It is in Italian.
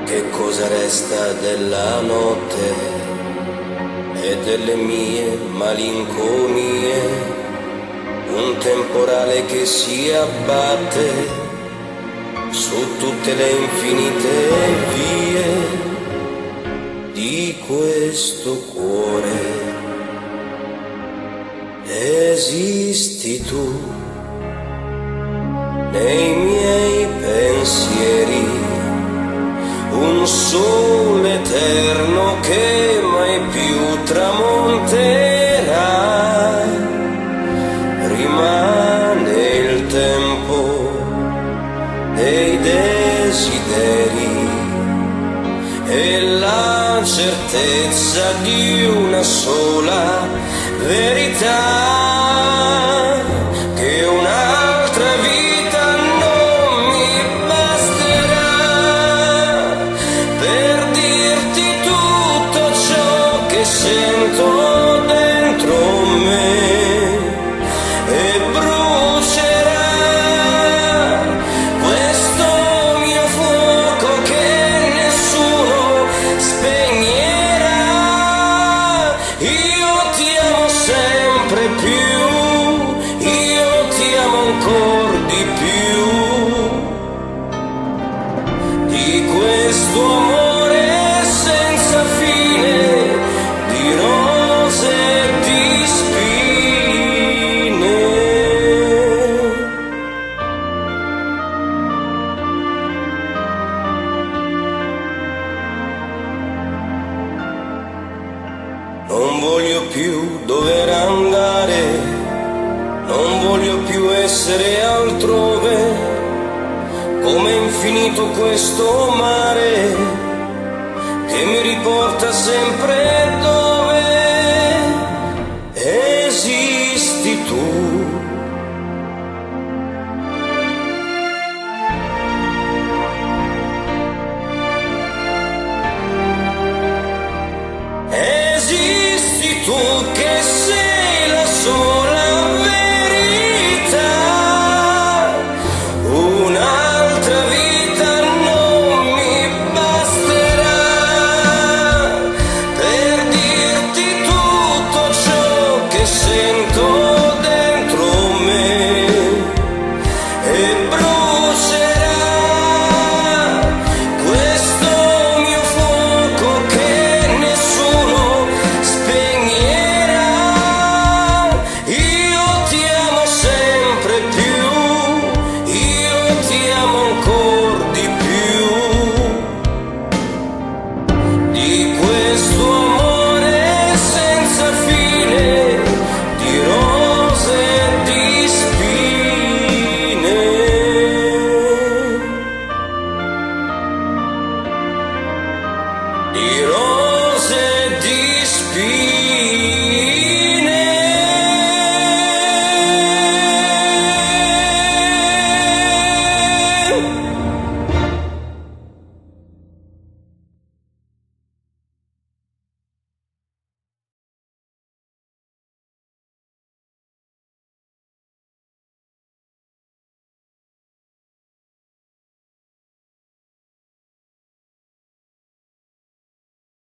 Che cosa resta della notte e delle mie malinconie? Un temporale che si abbatte su tutte le infinite vie di questo cuore. Esisti tu nei miei pensieri, un sole eterno che mai più tramonterà. Rimane il tempo dei desideri e la certezza di una sola verità, che un'altra vita non mi basterà per dirti tutto ciò che sento dentro me e brucerà questo mio fuoco che nessuno spegnerà. Io ti amo sempre più, io ti amo ancora di più, di questo amore senza fine, di rose e di spine. Non voglio più dover andare, non voglio più essere altrove, come infinito questo mare che mi riporta sempre dove esisti tu.